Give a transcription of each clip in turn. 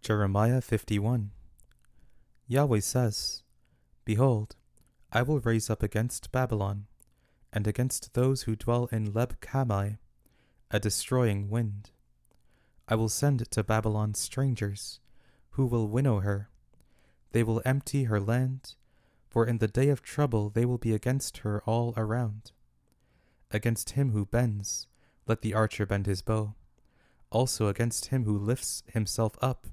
Jeremiah 51. Yahweh says, Behold, I will raise up against Babylon, and against those who dwell in Leb-Kamai, a destroying wind. I will send to Babylon strangers, who will winnow her. They will empty her land, for in the day of trouble they will be against her all around. Against him who bends, let the archer bend his bow, also against him who lifts himself up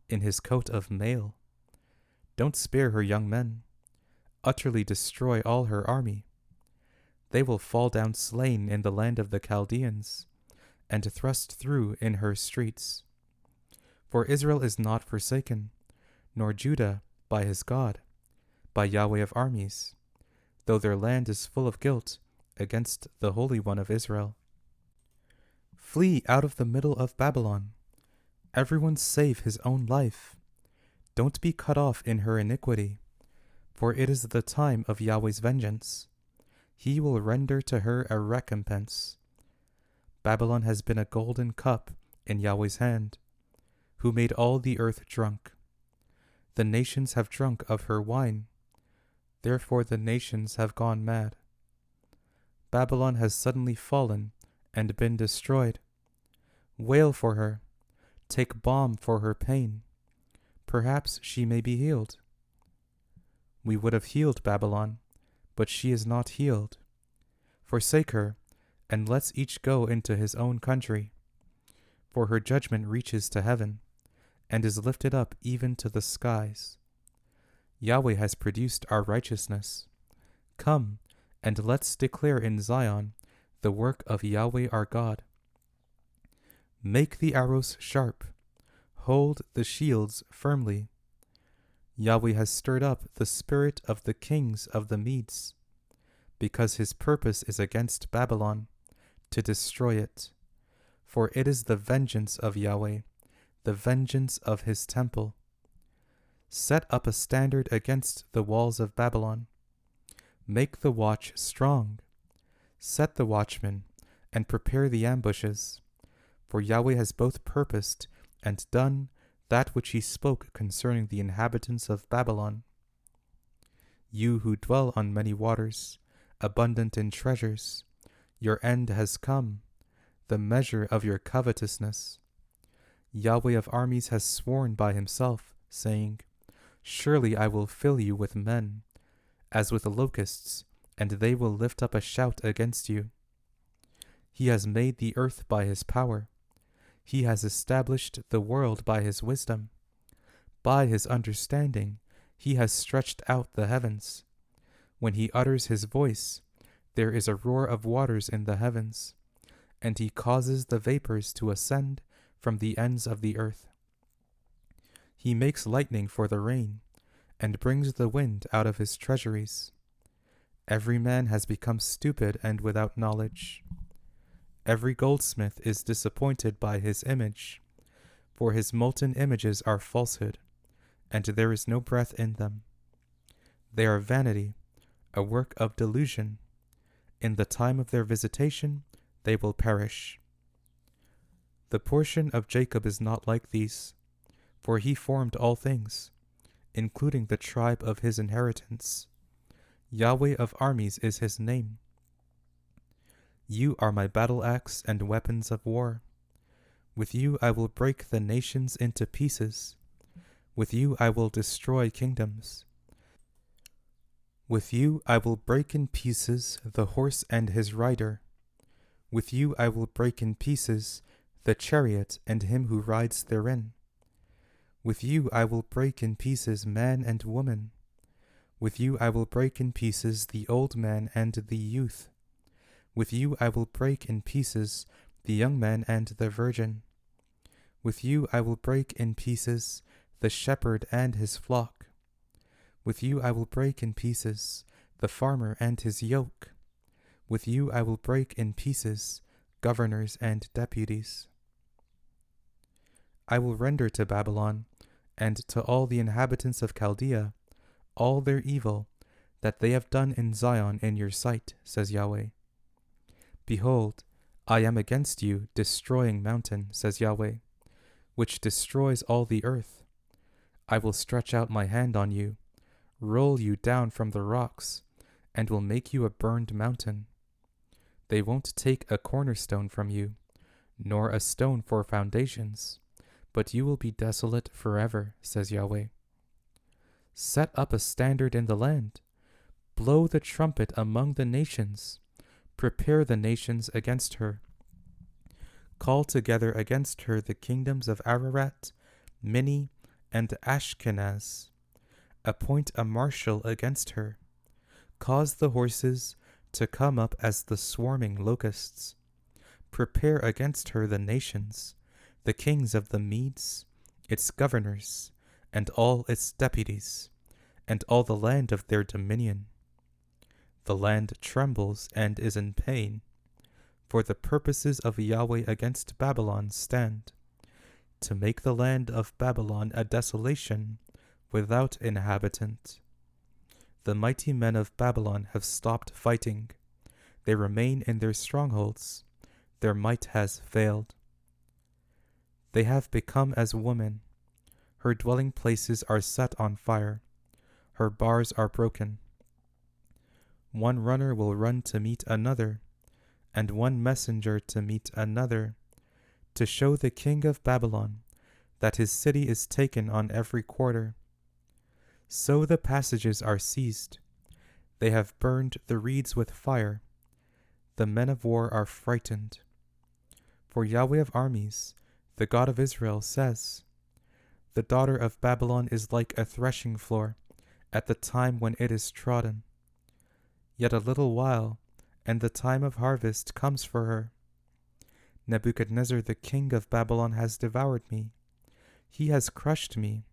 in his coat of mail. Don't spare her young men. Utterly destroy all her army. They will fall down slain in the land of the Chaldeans, and thrust through in her streets. For Israel is not forsaken, nor Judah by his God, by Yahweh of armies, though their land is full of guilt against the Holy One of Israel. Flee out of the middle of Babylon. Everyone save his own life. Don't be cut off in her iniquity, for it is the time of Yahweh's vengeance. He will render to her a recompense. Babylon has been a golden cup in Yahweh's hand, who made all the earth drunk. The nations have drunk of her wine, therefore the nations have gone mad. Babylon has suddenly fallen and been destroyed. Wail for her, take balm for her pain. Perhaps she may be healed. We would have healed Babylon, but she is not healed. Forsake her, and let's each go into his own country. For her judgment reaches to heaven, and is lifted up even to the skies. Yahweh has produced our righteousness. Come, and let's declare in Zion the work of Yahweh our God. Make the arrows sharp. Hold the shields firmly. Yahweh has stirred up the spirit of the kings of the Medes, because his purpose is against Babylon, to destroy it. For it is the vengeance of Yahweh, the vengeance of his temple. Set up a standard against the walls of Babylon. Make the watch strong. Set the watchmen, and prepare the ambushes. For Yahweh has both purposed and done that which he spoke concerning the inhabitants of Babylon. You who dwell on many waters, abundant in treasures, your end has come, the measure of your covetousness. Yahweh of armies has sworn by himself, saying, Surely I will fill you with men, as with locusts, and they will lift up a shout against you. He has made the earth by his power. He has established the world by his wisdom. By his understanding he has stretched out the heavens. When he utters his voice, there is a roar of waters in the heavens, and he causes the vapors to ascend from the ends of the earth. He makes lightning for the rain, and brings the wind out of his treasuries. Every man has become stupid and without knowledge. Every goldsmith is disappointed by his image, for his molten images are falsehood, and there is no breath in them. They are vanity, a work of delusion. In the time of their visitation they will perish. The portion of Jacob is not like these, for he formed all things, including the tribe of his inheritance. Yahweh of armies is his name. You are my battle axe and weapons of war. With you I will break the nations into pieces. With you I will destroy kingdoms. With you I will break in pieces the horse and his rider. With you I will break in pieces the chariot and him who rides therein. With you I will break in pieces man and woman. With you I will break in pieces the old man and the youth. With you I will break in pieces the young man and the virgin. With you I will break in pieces the shepherd and his flock. With you I will break in pieces the farmer and his yoke. With you I will break in pieces governors and deputies. I will render to Babylon and to all the inhabitants of Chaldea all their evil that they have done in Zion in your sight, says Yahweh. Behold, I am against you, destroying mountain, says Yahweh, which destroys all the earth. I will stretch out my hand on you, roll you down from the rocks, and will make you a burned mountain. They won't take a cornerstone from you, nor a stone for foundations, but you will be desolate forever, says Yahweh. Set up a standard in the land. Blow the trumpet among the nations. Prepare the nations against her. Call together against her the kingdoms of Ararat, Minni, and Ashkenaz. Appoint a marshal against her. Cause the horses to come up as the swarming locusts. Prepare against her the nations, the kings of the Medes, its governors, and all its deputies, and all the land of their dominion. The land trembles and is in pain, for the purposes of Yahweh against Babylon stand, to make the land of Babylon a desolation without inhabitant. The mighty men of Babylon have stopped fighting. They remain in their strongholds. Their might has failed. They have become as woman. Her dwelling places are set on fire. Her bars are broken. One runner will run to meet another, and one messenger to meet another, to show the king of Babylon that his city is taken on every quarter. So the passages are seized. They have burned the reeds with fire. The men of war are frightened. For Yahweh of armies, the God of Israel, says, the daughter of Babylon is like a threshing floor at the time when it is trodden. Yet a little while, and the time of harvest comes for her. Nebuchadnezzar the king of Babylon has devoured me. He has crushed me.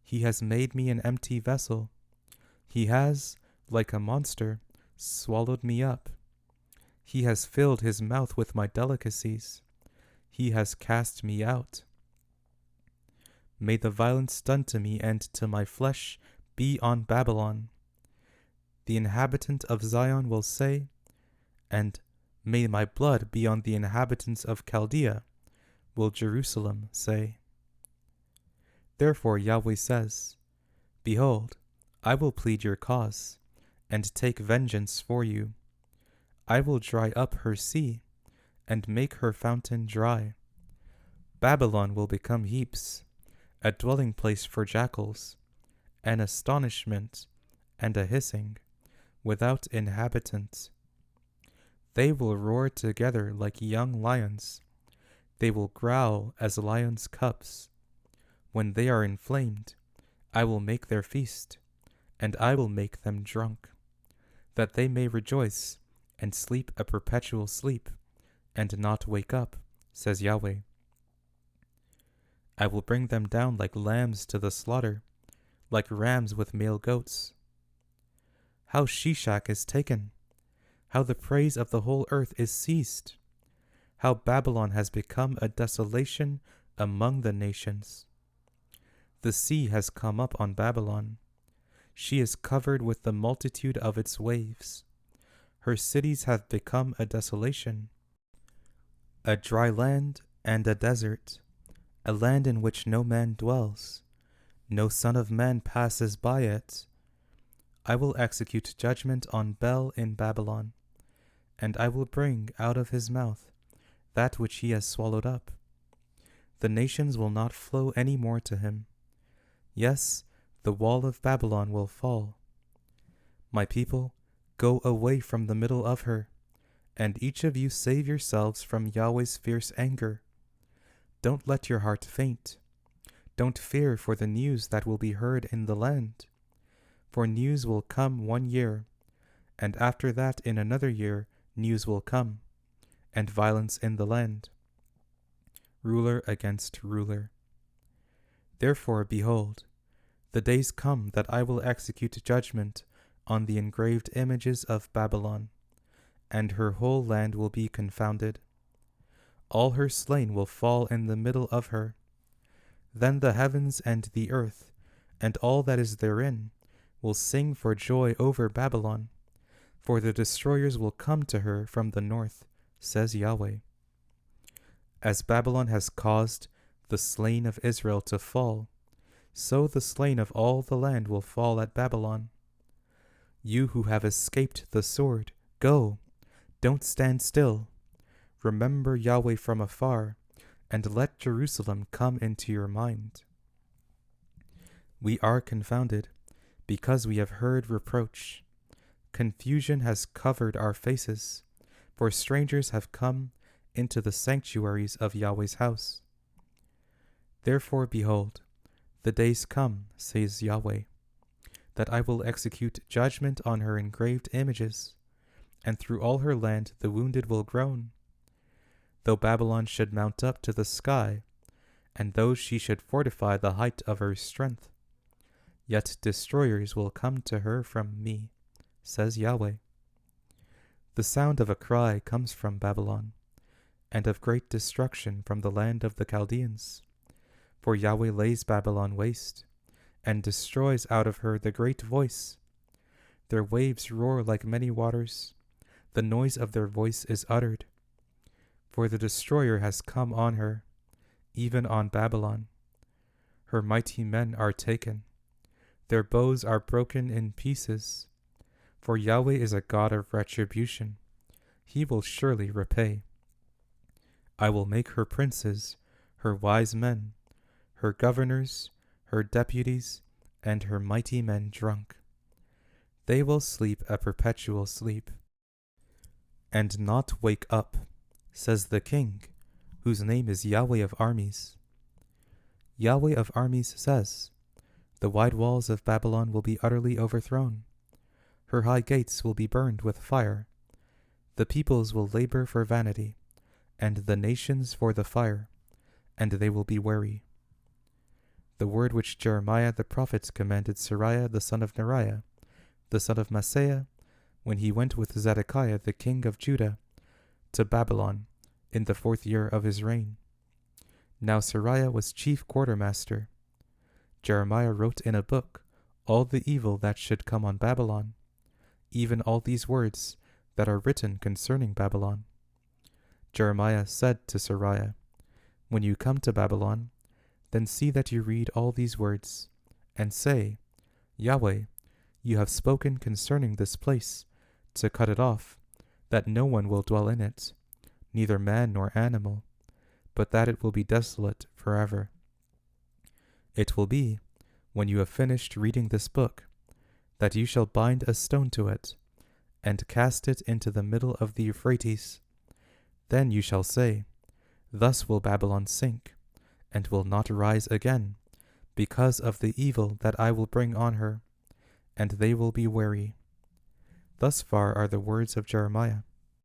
He has made me an empty vessel. He has, like a monster, swallowed me up. He has filled his mouth with my delicacies. He has cast me out. May the violence done to me and to my flesh be on Babylon. The inhabitant of Zion will say, and may my blood be on the inhabitants of Chaldea, will Jerusalem say. Therefore Yahweh says, behold, I will plead your cause, and take vengeance for you. I will dry up her sea, and make her fountain dry. Babylon will become heaps, a dwelling place for jackals, an astonishment and a hissing, without inhabitant. They will roar together like young lions. They will growl as lions' cubs. When they are inflamed, I will make their feast, and I will make them drunk, that they may rejoice and sleep a perpetual sleep, and not wake up, says Yahweh. I will bring them down like lambs to the slaughter, like rams with male goats. How Shishak is taken! How the praise of the whole earth is ceased! How Babylon has become a desolation among the nations! The sea has come up on Babylon. She is covered with the multitude of its waves. Her cities have become a desolation, a dry land and a desert, a land in which no man dwells. No son of man passes by it. I will execute judgment on Bel in Babylon, and I will bring out of his mouth that which he has swallowed up. The nations will not flow any more to him. Yes, the wall of Babylon will fall. My people, go away from the middle of her, and each of you save yourselves from Yahweh's fierce anger. Don't let your heart faint. Don't fear for the news that will be heard in the land. For news will come 1 year, and after that in another year news will come, and violence in the land, ruler against ruler. Therefore, behold, the days come that I will execute judgment on the engraved images of Babylon, and her whole land will be confounded. All her slain will fall in the middle of her. Then the heavens and the earth, and all that is therein, will sing for joy over Babylon, for the destroyers will come to her from the north, says Yahweh. As Babylon has caused the slain of Israel to fall, so the slain of all the land will fall at Babylon. You who have escaped the sword, go, don't stand still. Remember Yahweh from afar, and let Jerusalem come into your mind. We are confounded, because we have heard reproach. Confusion has covered our faces, for strangers have come into the sanctuaries of Yahweh's house. Therefore, behold, the days come, says Yahweh, that I will execute judgment on her engraved images, and through all her land the wounded will groan. Though Babylon should mount up to the sky, and though she should fortify the height of her strength, yet destroyers will come to her from me, says Yahweh. The sound of a cry comes from Babylon, and of great destruction from the land of the Chaldeans. For Yahweh lays Babylon waste, and destroys out of her the great voice. Their waves roar like many waters, the noise of their voice is uttered. For the destroyer has come on her, even on Babylon. Her mighty men are taken, their bows are broken in pieces. For Yahweh is a God of retribution, he will surely repay. I will make her princes, her wise men, her governors, her deputies, and her mighty men drunk. They will sleep a perpetual sleep, and not wake up, says the King, whose name is Yahweh of armies. Yahweh of armies says, the wide walls of Babylon will be utterly overthrown. Her high gates will be burned with fire. The peoples will labor for vanity, and the nations for the fire, and they will be weary. The word which Jeremiah the prophet commanded Seraiah the son of Neriah, the son of Maaseiah, when he went with Zedekiah the king of Judah to Babylon in the 4th year of his reign. Now Seraiah was chief quartermaster. Jeremiah wrote in a book all the evil that should come on Babylon, even all these words that are written concerning Babylon. Jeremiah said to Seraiah, when you come to Babylon, then see that you read all these words, and say, Yahweh, you have spoken concerning this place, to cut it off, that no one will dwell in it, neither man nor animal, but that it will be desolate forever. It will be, when you have finished reading this book, that you shall bind a stone to it, and cast it into the middle of the Euphrates. Then you shall say, thus will Babylon sink, and will not rise again, because of the evil that I will bring on her, and they will be weary. Thus far are the words of Jeremiah.